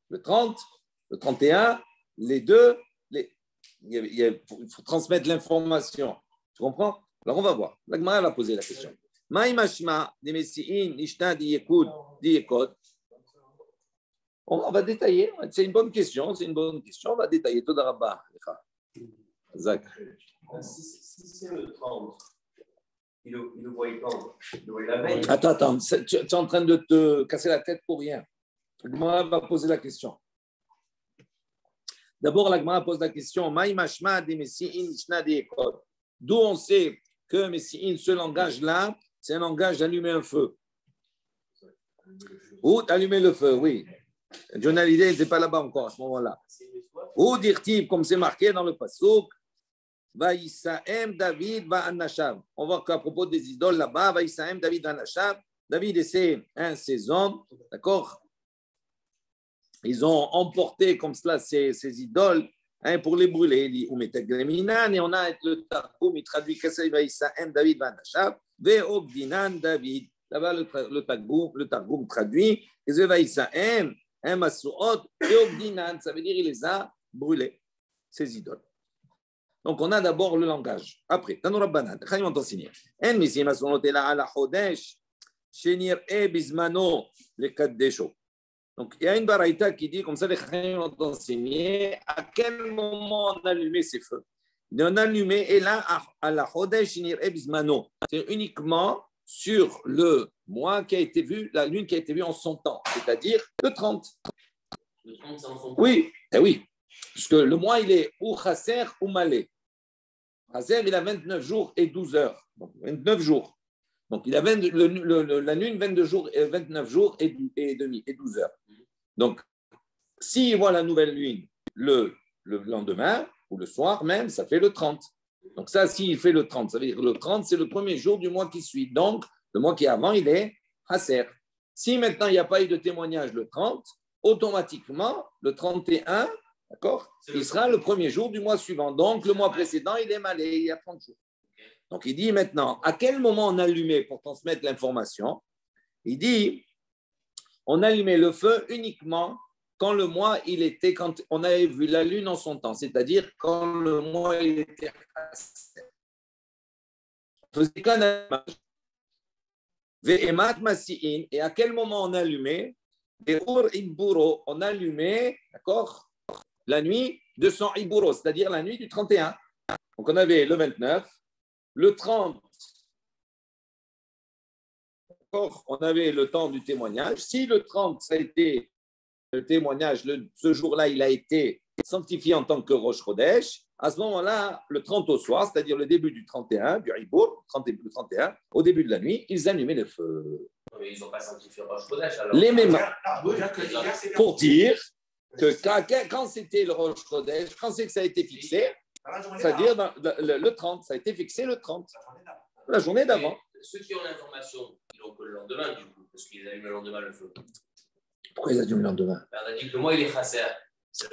Le 30, le 31, les deux, il faut transmettre l'information. Tu comprends? Alors, on va voir. La Gemara va poser la question. On va détailler. C'est une bonne question. On va détailler. Toda Rabba. Zach. Si c'est le 30, il le voyait quand? Il le voyait la veille. Attends. Tu es en train de te casser la tête pour rien. La Gemara va poser la question. D'abord, la Gemara pose la question. D'où on sait que Messi'in, ce langage-là, c'est un langage d'allumer un feu. Ou allumer le feu, oui. Johnny Hallyday n'était pas là-bas encore à ce moment-là. Ou dire-t-il, comme c'est marqué dans le Passouk, Vaïsaem David va Anasham. On voit qu'à propos des idoles là-bas, Vaïsaem David va Anasham. David et ses hommes, d'accord? Ils ont emporté comme cela ces idoles pour les brûler. Et on a le Targum, il traduit Vaïsaem David va Anasham. Ve'ogdinan David. Là-bas, le Targum traduit Vaïsaem. Ça veut dire qu'il les a brûlés, ces idoles. Donc, on a d'abord le langage. Après, Tanour Rabbanan, Chaim ont enseigné. En misim asonotela ala chodesh, shenir e bismano le kaddesho. Donc, il y a une baraïta qui dit, comme ça, les Chaim ont enseigné, à quel moment on allumait ces feux. On allumait, et là, à la chodesh, shenir e bismano. C'est uniquement sur le mois qui a été vu, la lune qui a été vue en son temps, c'est-à-dire le 30. Le 30, c'est en son temps. Oui, oui. Parce que le mois, il est ou chasser ou malé. Chasser, il a 29 jours et 12 heures. Donc, 29 jours. Donc, il a la lune, 22 jours, 29 jours et demi, et 12 heures. Donc, s'il voit la nouvelle lune le lendemain, ou le soir même, ça fait le 30. Donc ça, s'il fait le 30, ça veut dire que le 30, c'est le premier jour du mois qui suit. Donc, le mois qui est avant, il est Hasser. Si maintenant, il n'y a pas eu de témoignage le 30, automatiquement, le 31, d'accord, il sera le premier jour du mois suivant. Donc, le mois précédent, il est malé, il y a 30 jours. Donc, il dit maintenant, à quel moment on allumait pour transmettre l'information? Il dit, on allumait le feu uniquement quand le mois, quand on avait vu la lune en son temps, c'est-à-dire quand le mois, il était Hasser. On faisait qu'un allumage. Et à quel moment on allumait? On allumait, d'accord, la nuit de son Iburo, c'est-à-dire la nuit du 31. Donc on avait le 29, le 30, d'accord, on avait le temps du témoignage. Si le 30, ça a été le témoignage, ce jour-là, il a été sanctifié en tant que Rosh Chodesh, à ce moment-là, le 30 au soir, c'est-à-dire le début du 31, du Ibour, le 31, au début de la nuit, ils allumaient le feu. Mais ils n'ont pas sanctifié Rosh Chodesh alors. Les mêmes, pour dire que quand c'était le Rosh Chodesh, quand c'est que ça a été fixé, c'est-à-dire le 30, ça a été fixé le 30, la journée d'avant. Ceux qui ont l'information, ils l'ont que le lendemain, du coup, parce qu'ils allument le lendemain le feu. Pourquoi ils allument le lendemain? On a dit que le mois, il est chasser.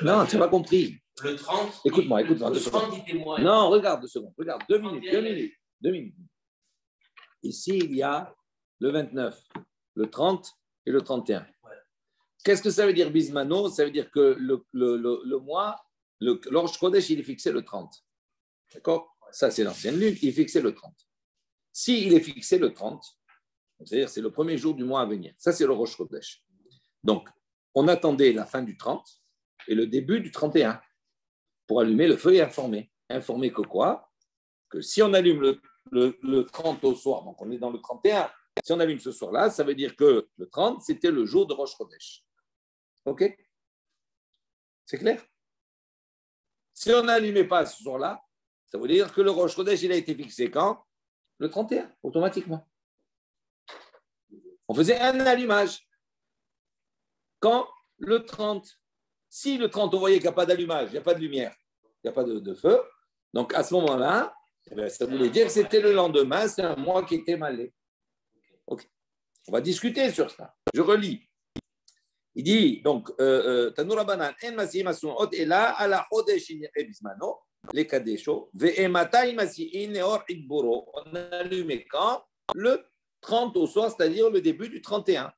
Non, tu n'as pas compris. Le 30. Écoute-moi, le 2 secondes. 30, il témoigne. Non, regarde 2 secondes. Regarde, 2 minutes. Ici, il y a le 29, le 30 et le 31. Ouais. Qu'est-ce que ça veut dire bismano? Ça veut dire que le mois, le Rosh Chodesh, il est fixé le 30. D'accord? Ça, c'est l'ancienne lune, il est fixé le 30. S'il est fixé le 30, c'est-à-dire c'est le premier jour du mois à venir. Ça, c'est le Rosh Chodesh. Donc, on attendait la fin du 30 et le début du 31 pour allumer le feu et informer. Informer que quoi? Que si on allume le 30 au soir, donc on est dans le 31, si on allume ce soir-là, ça veut dire que le 30, c'était le jour de Rosh Chodesh. OK? C'est clair? Si on n'allumait pas ce soir-là, ça veut dire que le Rosh Chodesh, il a été fixé quand? Le 31, automatiquement. On faisait un allumage. Quand? Le 30. Si le 30, on voyait qu'il n'y a pas d'allumage, il n'y a pas de lumière, il n'y a pas de feu, donc à ce moment-là, ça voulait dire que c'était le lendemain, c'est un mois qui était malé. Okay. On va discuter sur ça. Je relis. Il dit, donc, Tanoura Banan, En Masi Masun Ot Ela, Ala Chodesh Ebismano, les Kadesho, Ve'ematai Masi Neor Idboro. On allumait quand? Le 30 au soir, c'est-à-dire le début du 31.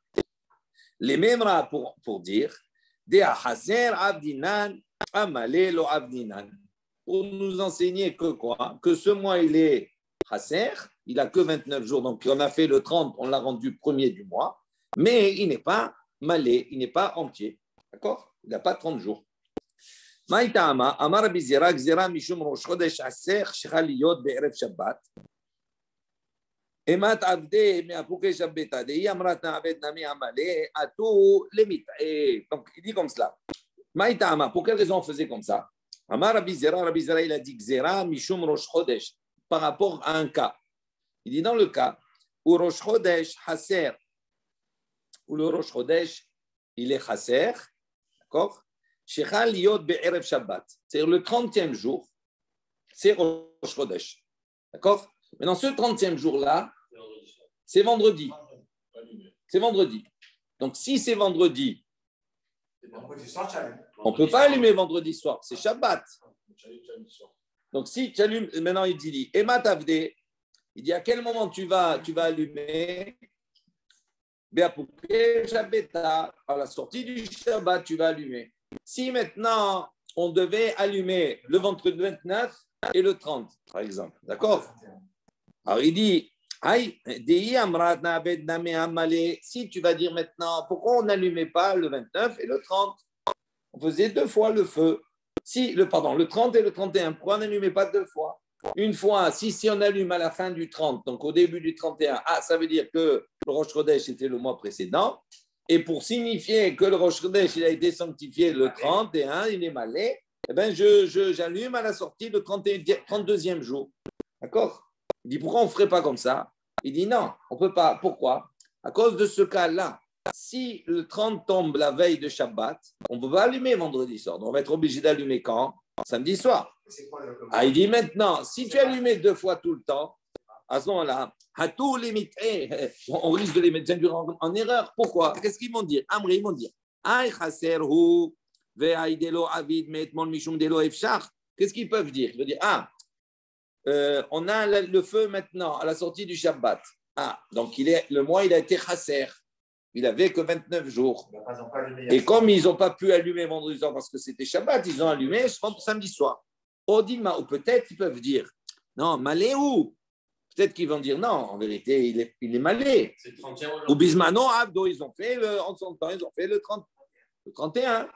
Les mêmes pour dire, pour nous enseigner que quoi? Que ce mois, il est Hasser, il n'a que 29 jours, donc on a fait le 30, on l'a rendu premier du mois, mais il n'est pas malé, il n'est pas entier. D'accord? Il n'a pas 30 jours. Maïtama, Amar Bizira, Gzira, Mishum, Rosh Chodesh, Hasser, Shchaliyot, Be'erev Shabbat. Emat Abde, Meapouke Shabbeta, Dei Amrat Na'abed Nami Amale, Atou Lemit. Donc, il dit comme cela. Maïtama, pour quelle raison on faisait comme ça? Amar Rabbi Zera, il a dit Gzera, Mishum Rosh Chodesh, par rapport à un cas. Il dit dans le cas où Rosh Chodesh, Hasser, où le Rosh Chodesh, il est chasser, d'accord? Shechal liot be'erev Shabbat. C'est-à-dire le 30e jour, c'est Rosh Chodesh. D'accord? Mais dans ce 30e jour-là, c'est vendredi. C'est vendredi. Donc, si c'est vendredi, on ne peut pas allumer vendredi soir. C'est Shabbat. Donc, si tu allumes, maintenant il dit, Emma Tavde, il dit à quel moment tu vas allumer? À la sortie du Shabbat, tu vas allumer. Si maintenant, on devait allumer le vendredi 29 et le 30, par exemple, d'accord? Alors, il dit, si tu vas dire maintenant, pourquoi on n'allumait pas le 29 et le 30? On faisait 2 fois le feu. Le 30 et le 31, pourquoi on n'allumait pas 2 fois? Une fois, si on allume à la fin du 30, donc au début du 31, ça veut dire que le Rosh Chodesh était le mois précédent. Et pour signifier que le Rosh Chodesh il a été sanctifié le 31, il est malé, eh ben j'allume à la sortie le 32e jour. D'accord? Il dit pourquoi on ne ferait pas comme ça? Il dit non, on ne peut pas. Pourquoi? À cause de ce cas-là. Si le 30 tombe la veille de Shabbat, on ne peut pas allumer vendredi soir. Donc on va être obligé d'allumer quand? Samedi soir. Il dit maintenant, si tu allumais 2 fois tout le temps, à ce moment-là, on risque de les mettre en erreur. Pourquoi? Qu'est-ce qu'ils vont dire? Ils vont dire qu'est-ce qu'ils peuvent dire? Ils vont dire on a le feu maintenant à la sortie du Shabbat. Donc le mois il a été chasser. Il n'avait que 29 jours. Et comme ils n'ont pas pu allumer vendredi soir parce que c'était Shabbat, ils ont allumé samedi soir. Odima, ou peut-être ils peuvent dire non, malé où? Peut-être qu'ils vont dire non, en vérité, il est malé. Ou Bismano, Abdo, ils ont fait en son temps, ils ont fait le 31.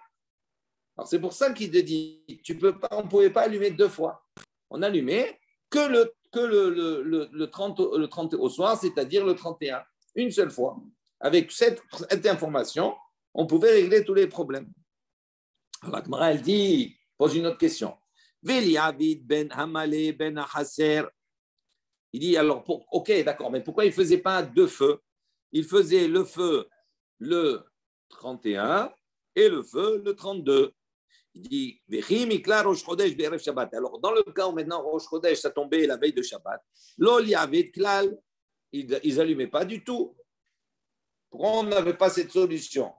Alors c'est pour ça qu'il te dit on ne pouvait pas allumer 2 fois. On allumait que le 30 au soir, c'est-à-dire le 31, une seule fois. Avec cette information, on pouvait régler tous les problèmes. Alors, la Gemara, elle pose une autre question. Veliavid ben Hamalé ben Haser. Il dit alors, ok, d'accord, mais pourquoi il ne faisait pas 2 feux? Il faisait le feu le 31 et le feu le 32. Il dit, alors, dans le cas où maintenant Rosh Chodesh, ça tombait la veille de Shabbat, ils n'allumaient pas du tout. Pourquoi on n'avait pas cette solution?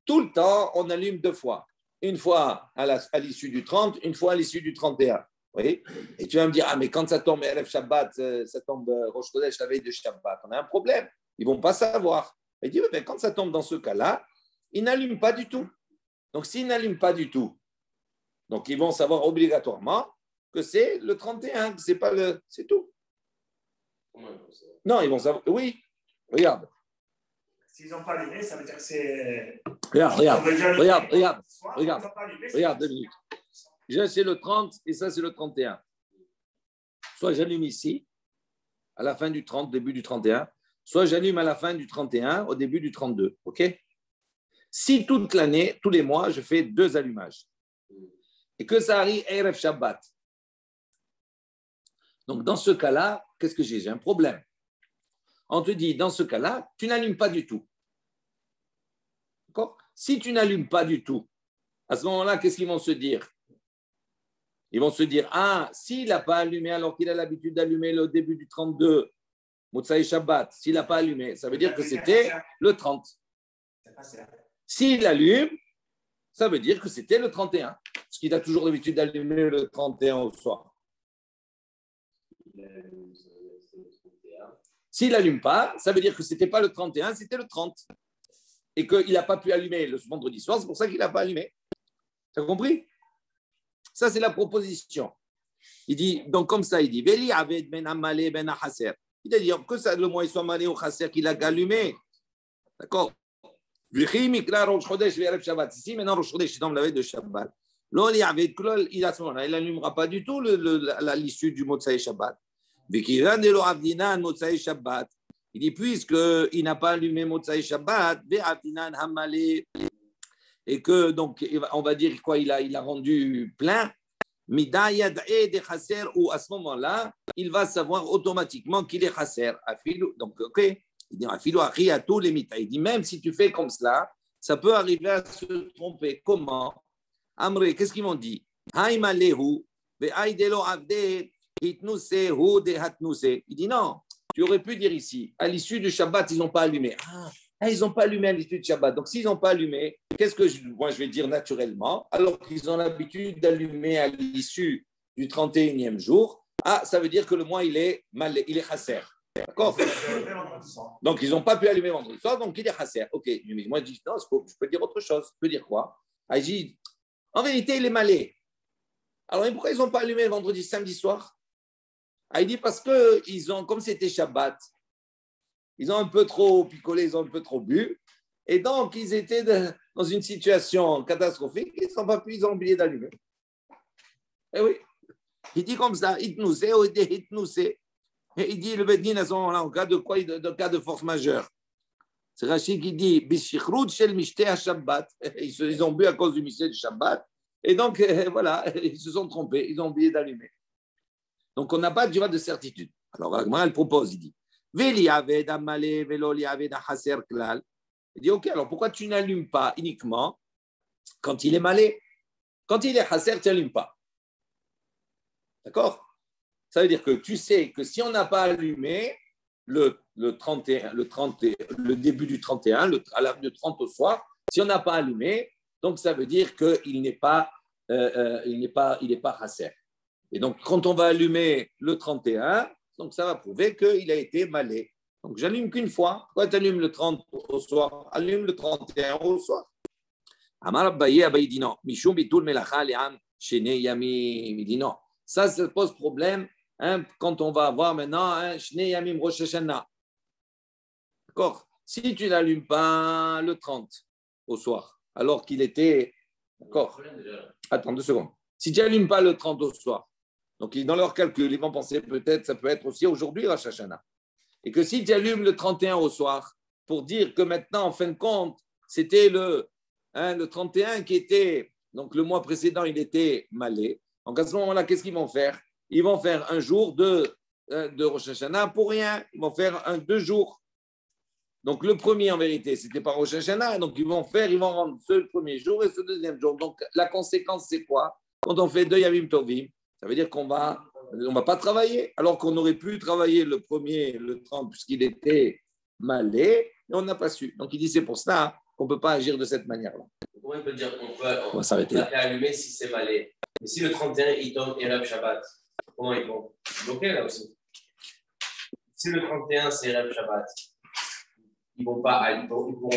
Tout le temps, on allume 2 fois. Une fois à l'issue du 30, une fois à l'issue du 31. Oui. Et tu vas me dire, mais quand ça tombe Erev Shabbat, ça tombe Rosh Chodesh la veille de Shabbat, on a un problème. Ils ne vont pas savoir. Il dit, mais quand ça tombe dans ce cas-là, ils n'allument pas du tout. Donc, s'ils n'allument pas du tout, donc ils vont savoir obligatoirement que c'est le 31, que c'est tout. Non, ils vont savoir. Oui, regarde. S'ils n'ont pas allumé, ça veut dire que c'est. Regarde 2 minutes. Déjà, c'est le 30 et ça, c'est le 31. Soit j'allume ici, à la fin du 30, début du 31, soit j'allume à la fin du 31, au début du 32. OK? Si toute l'année, tous les mois, je fais 2 allumages et que ça arrive Erev Shabbat. Donc, dans ce cas-là, qu'est-ce que j'ai? J'ai un problème. On te dit, dans ce cas-là, tu n'allumes pas du tout. D'accord? Si tu n'allumes pas du tout, à ce moment-là, qu'est-ce qu'ils vont se dire? Ils vont se dire, s'il n'a pas allumé alors qu'il a l'habitude d'allumer le début du 32, Motsai Shabbat, s'il n'a pas allumé, ça veut dire que c'était le 30. S'il allume, ça veut dire que c'était le 31, parce qu'il a toujours l'habitude d'allumer le 31 au soir. S'il n'allume pas, ça veut dire que ce n'était pas le 31, c'était le 30. Et qu'il n'a pas pu allumer le vendredi soir, c'est pour ça qu'il n'a pas allumé. Tu as compris? Ça, c'est la proposition. Il dit, donc comme ça, il dit, Veli Aved ben Amalé ben Haser. Il a dit que ça, le mois, il soit malé au Haser qu'il a allumé. D'accord? Ici, maintenant, Rosh Chodesh, dans la veille de Shabbat. Il à ce moment-là, il n'allumera pas du tout à l'issue du Motsai Shabbat. Il dit, puisqu'il n'a pas allumé Motsai Shabbat, et que, donc, on va dire quoi, il a rendu plein, ou à ce moment-là, il va savoir automatiquement qu'il est chasser. Donc, ok, Il dit, à tous les mitas. Il dit, même si tu fais comme cela, ça peut arriver à se tromper. Comment? Amré, qu'est-ce qu'ils m'ont dit? Il dit, non, tu aurais pu dire ici, à l'issue du Shabbat, ils n'ont pas allumé. Ils n'ont pas allumé à l'issue du Shabbat. Donc, s'ils n'ont pas allumé, qu'est-ce que moi je vais dire naturellement, alors qu'ils ont l'habitude d'allumer à l'issue du 31e jour, ça veut dire que le mois, il est chasser. D'accord? Donc, ils n'ont pas pu allumer vendredi soir, donc il est chasser. Ok, mais moi, je dis, non, je peux dire autre chose. Je peux dire quoi? Je dis, en vérité, il est malais. Alors, pourquoi ils n'ont pas allumé vendredi, samedi soir? Il dit, parce que comme c'était Shabbat, ils ont un peu trop picolé, ils ont un peu trop bu. Et donc, ils étaient dans une situation catastrophique. Ils n'ont pas pu, ils ont oublié d'allumer. Eh oui. Il dit comme ça, itnousé ou itnousé. Et il dit, le Bedin à ce moment-là, en cas de quoi? De cas de force majeure. C'est Rachid qui dit, Bishichrut shel mishte à Shabbat. Ils ont bu à cause du mishte du Shabbat. Et donc, voilà, ils se sont trompés. Ils ont oublié d'allumer. Donc, on n'a pas de certitude. Alors, Agmara, elle propose, il dit, il dit, ok, alors pourquoi tu n'allumes pas uniquement quand il est malé? Quand il est chasser, tu n'allumes pas. D'accord? Ça veut dire que tu sais que si on n'a pas allumé le 31, le début du 31, le 30 au soir, si on n'a pas allumé, donc ça veut dire qu'il n'est pas chasser. Et donc, quand on va allumer le 31, donc ça va prouver qu'il a été malé. Donc, j'allume qu'une fois. Pourquoi tu allumes le 30 au soir? Allume le 31 au soir. Amar Abaye, Abaye dit non. Mishum bitul melacha le'am shene yamim. Il dit non. Ça pose problème quand on va avoir maintenant shene yamim Rosh Hashanah. D'accord? Si tu n'allumes pas le 30 au soir, alors qu'il était. D'accord? Attends 2 secondes. Si tu n'allumes pas le 30 au soir, donc dans leur calcul, ils vont penser peut-être ça peut être aussi aujourd'hui Rosh Hashanah. Et que si tu allumes le 31 au soir, pour dire que maintenant, en fin de compte, c'était le 31 qui était, donc le mois précédent, il était malé. Donc à ce moment-là, qu'est-ce qu'ils vont faire? Ils vont faire un jour de Rosh Hashanah pour rien. Ils vont faire 2 jours. Donc le premier, en vérité, c'était pas Rosh Hashanah. Donc ils vont rendre ce premier jour et ce deuxième jour. Donc la conséquence, c'est quoi? Quand on fait 2 Yamim Tovim, ça veut dire qu'on va pas travailler, alors qu'on aurait pu travailler le premier, le 30, puisqu'il était malé, et on n'a pas su. Donc il dit, c'est pour ça qu'on ne peut pas agir de cette manière-là. Comment on peut dire on va s'arrêter là. Allumer si c'est malé? Mais si le 31, il tombe Erev Shabbat, comment ils vont? Bloquer là aussi. Si le 31, c'est Erev Shabbat, ils ne vont pas, ils pourront